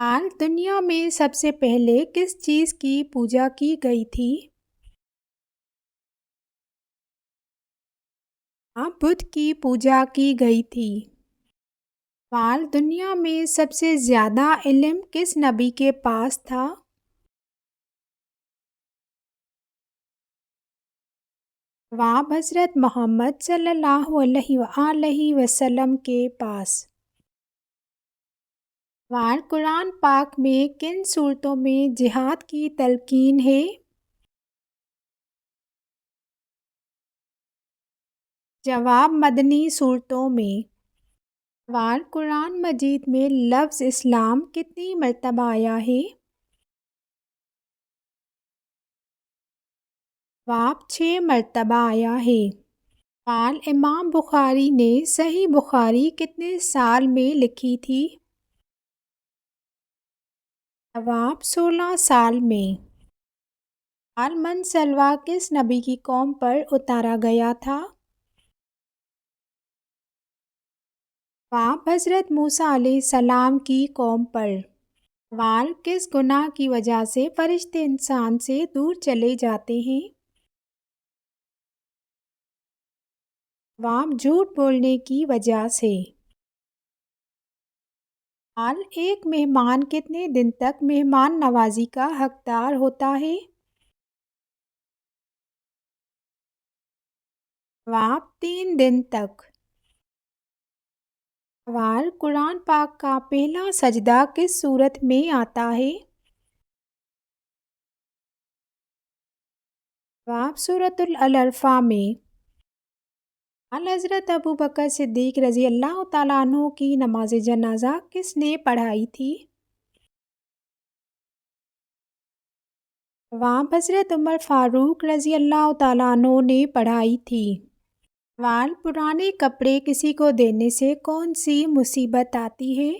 حال دنیا میں سب سے پہلے کس چیز کی پوجا کی گئی تھی؟ بدھ کی پوجا کی گئی تھی۔ سوال دنیا میں سب سے زیادہ علم کس نبی کے پاس تھا؟ جواب حضرت محمد صلی اللہ علیہ وآلہ وسلم کے پاس۔ سوال قرآن پاک میں کن صورتوں میں جہاد کی تلقین ہے؟ جواب مدنی صورتوں میں۔ سوال قرآن مجید میں لفظ اسلام کتنی مرتبہ آیا ہے؟ جواب 6 مرتبہ آیا ہے۔ سوال امام بخاری نے صحیح بخاری کتنے سال میں لکھی تھی؟ جواب 16 سال میں۔ سوال من سلویٰ کس نبی کی قوم پر اتارا گیا تھا؟ جواب حضرت موسیٰ علیہ السلام کی قوم پر۔ سوال کس گناہ کی وجہ سے فرشتے انسان سے دور چلے جاتے ہیں؟ جواب جھوٹ بولنے کی وجہ سے۔ سوال ایک مہمان کتنے دن تک مہمان نوازی کا حقدار ہوتا ہے؟ جواب 3 دن تک۔ سوال قرآن پاک کا پہلا سجدہ کس صورت میں آتا ہے؟ جواب سورۃ العلق میں۔ حضرت ابوبکر صدیق رضی اللہ تعالیٰ عنہ کی نماز جنازہ کس نے پڑھائی تھی؟ جواب حضرت عمر فاروق رضی اللہ تعالیٰ عنہ نے پڑھائی تھی۔ سوال پرانے کپڑے کسی کو دینے سے کون سی مصیبت آتی ہے؟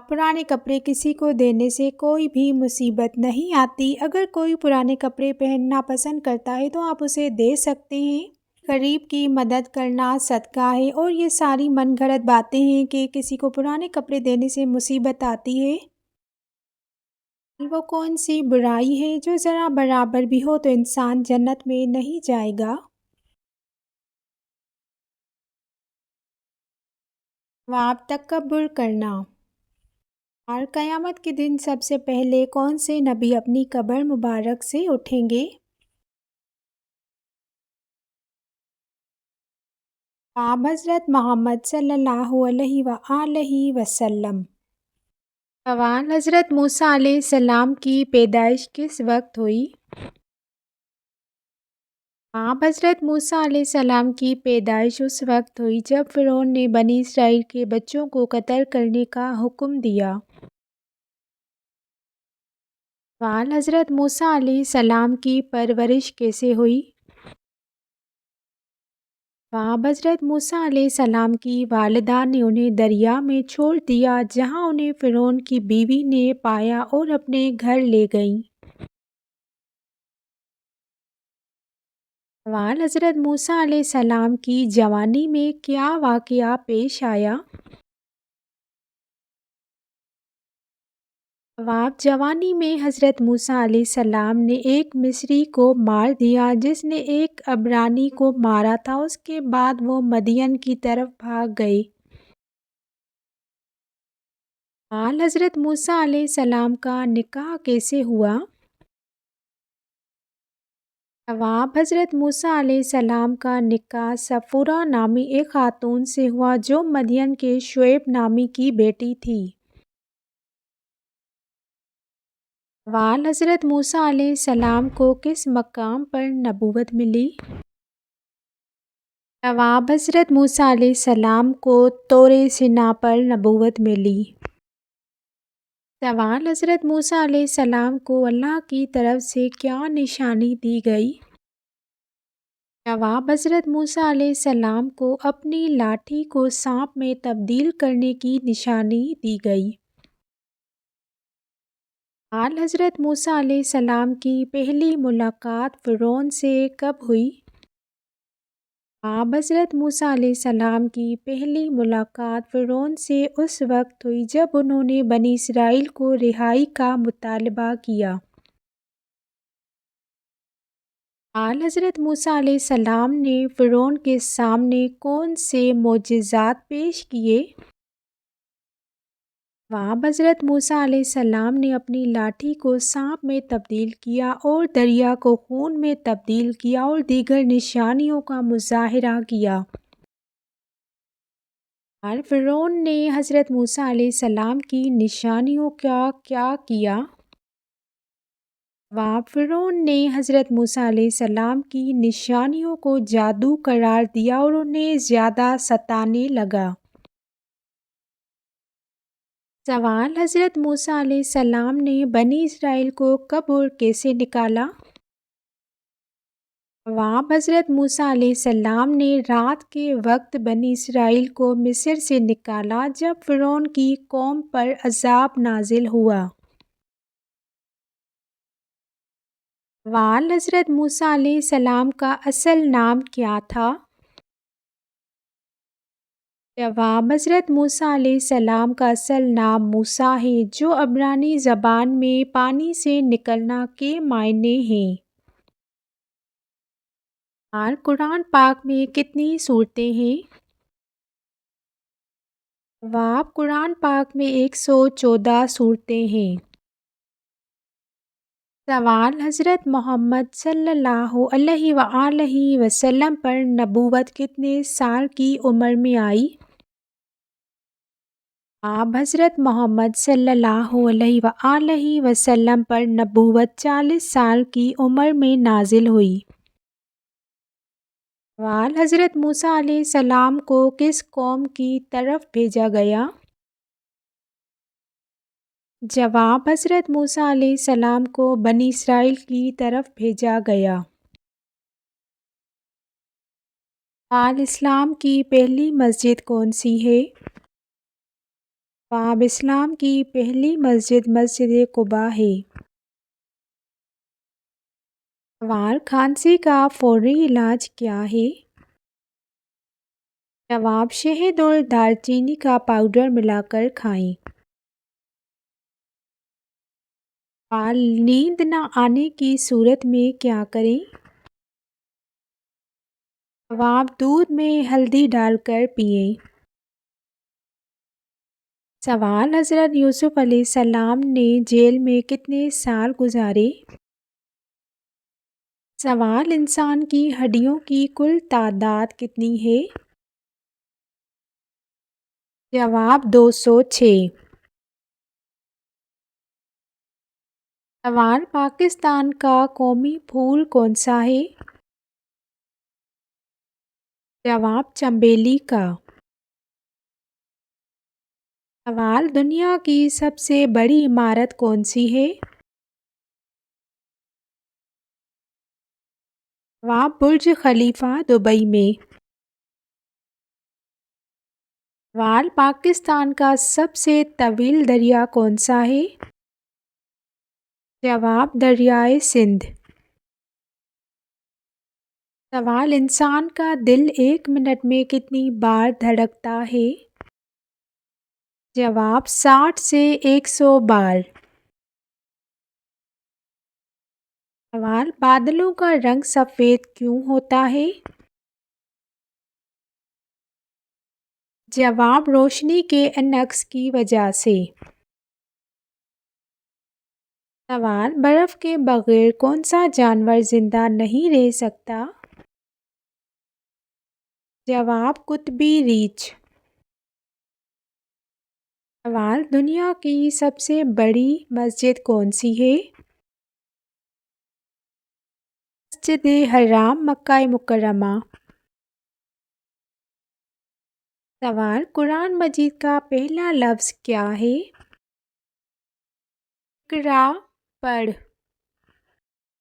پرانے کپڑے کسی کو دینے سے کوئی بھی مصیبت نہیں آتی۔ اگر کوئی پرانے کپڑے پہننا پسند کرتا ہے تو آپ اسے دے سکتے ہیں۔ غریب کی مدد کرنا صدقہ ہے، اور یہ ساری من گھڑت باتیں ہیں کہ کسی کو پرانے کپڑے دینے سے مصیبت آتی ہے۔ وہ کون سی برائی ہے جو ذرا برابر بھی ہو تو انسان جنت میں نہیں جائے گا؟ جواب تکبر کرنا۔ اور قیامت کے دن سب سے پہلے کون سے نبی اپنی قبر مبارک سے اٹھیں گے؟ جواب حضرت محمد صلی اللہ علیہ وآلہ وسلم۔ سوال حضرت موسیٰ علیہ السلام کی پیدائش کس وقت ہوئی؟ جواب حضرت موسیٰ علیہ السلام کی پیدائش اس وقت ہوئی جب فرعون نے بنی اسرائیل کے بچوں کو قتل کرنے کا حکم دیا۔ سوال حضرت موسیٰ علیہ السلام کی پرورش کیسے ہوئی؟ جواب حضرت موسیٰ علیہ السلام کی والدہ نے انہیں دریا میں چھوڑ دیا، جہاں انہیں فرعون کی بیوی نے پایا اور اپنے گھر لے گئیں۔ سوال حضرت موسیٰ علیہ السلام کی جوانی میں کیا واقعہ پیش آیا؟ جواب جوانی میں حضرت موسیٰ علیہ السلام نے ایک مصری کو مار دیا جس نے ایک عبرانی کو مارا تھا۔ اس کے بعد وہ مدین کی طرف بھاگ گئے۔ سوال حضرت موسیٰ علیہ السلام کا نکاح کیسے ہوا؟ جواب حضرت موسیٰ علیہ السلام کا نکاح صفورہ نامی ایک خاتون سے ہوا جو مدین کے شعیب نامی کی بیٹی تھی۔ سوال حضرت موسیٰ علیہ السلام کو کس مقام پر نبوت ملی؟ جواب حضرت موسیٰ علیہ السلام کو طور سینا پر نبوت ملی۔ سوال حضرت موسیٰ علیہ السلام کو اللہ کی طرف سے کیا نشانی دی گئی؟ جواب حضرت موسیٰ علیہ السلام کو اپنی لاٹھی کو سانپ میں تبدیل کرنے کی نشانی دی گئی۔ سوال حضرت موسیٰ علیہ السلام کی پہلی ملاقات فرعون سے کب ہوئی؟ آپ حضرت موسیٰ علیہ السلام کی پہلی ملاقات فرعون سے اس وقت ہوئی جب انہوں نے بنی اسرائیل کو رہائی کا مطالبہ کیا۔ آل حضرت موسیٰ علیہ السلام نے فرعون کے سامنے کون سے معجزات پیش کیے؟ وہاں حضرت موسیٰ علیہ السلام نے اپنی لاٹھی کو سانپ میں تبدیل کیا اور دریا کو خون میں تبدیل کیا اور دیگر نشانیوں کا مظاہرہ کیا۔ اور فرعون نے حضرت موسیٰ علیہ السلام کی نشانیوں کا کیا کیا؟ وہاں فرعون نے حضرت موسیٰ علیہ السلام کی نشانیوں کو جادو قرار دیا اور انہیں زیادہ ستانے لگا۔ سوال: حضرت موسیٰ علیہ السلام نے بنی اسرائیل کو کب اور کیسے نکالا؟ جواب: حضرت موسیٰ علیہ السلام نے رات کے وقت بنی اسرائیل کو مصر سے نکالا جب فرعون کی قوم پر عذاب نازل ہوا۔ سوال: حضرت موسیٰ علیہ السلام کا اصل نام کیا تھا؟ جواب: حضرت موسیٰ علیہ السلام کا اصل نام موسیٰ ہے جو عبرانی زبان میں پانی سے نکلنا کے معنی ہیں۔ اور قرآن پاک میں کتنی سورتیں ہیں؟ جواب: قرآن پاک میں 114 سورتیں ہیں۔ سوال: حضرت محمد صلی اللہ علیہ وآلہ وسلم پر نبوت کتنے سال کی عمر میں آئی؟ آپ حضرت محمد صلی اللہ علیہ وآلہ وسلم پر نبوت 40 سال کی عمر میں نازل ہوئی۔ سوال: حضرت موسیٰ علیہ السلام کو کس قوم کی طرف بھیجا گیا؟ جواب: حضرت موسیٰ علیہ السلام کو بنی اسرائیل کی طرف بھیجا گیا۔ سوال: اسلام کی پہلی مسجد کون سی ہے؟ جواب: اسلام کی پہلی مسجد مسجد قباء ہے۔ سوال: کھانسی کا فوری علاج کیا ہے؟ جواب: شہد اور دار چینی کا پاؤڈر ملا کر کھائیں۔ سوال: نیند نہ آنے کی صورت میں کیا کریں؟ جواب: دودھ میں ہلدی ڈال کر پئیں۔ سوال: حضرت یوسف علیہ السلام نے جیل میں کتنے سال گزارے؟ سوال: انسان کی ہڈیوں کی کل تعداد کتنی ہے؟ جواب: 206۔ سوال: پاکستان کا قومی پھول کون سا ہے؟ جواب: چنبیلی کا۔ سوال: دنیا کی سب سے بڑی عمارت کون سی ہے؟ جواب: برج خلیفہ دبئی میں۔ سوال: پاکستان کا سب سے طویل دریا کون سا ہے؟ جواب: دریائے سندھ۔ سوال: انسان کا دل 1 منٹ میں کتنی بار دھڑکتا ہے؟ جواب: 60 سے 100 بار۔ سوال: بادلوں کا رنگ سفید کیوں ہوتا ہے؟ جواب: روشنی کے انعکاس کی وجہ سے۔ سوال: برف کے بغیر کون سا جانور زندہ نہیں رہ سکتا؟ جواب: قطبی ریچھ۔ سوال: دنیا کی سب سے بڑی مسجد کون سی ہے؟ مسجد حرام، مکہ مکرمہ۔ سوال: قرآن مجید کا پہلا لفظ کیا ہے؟ اقرا، پڑھ۔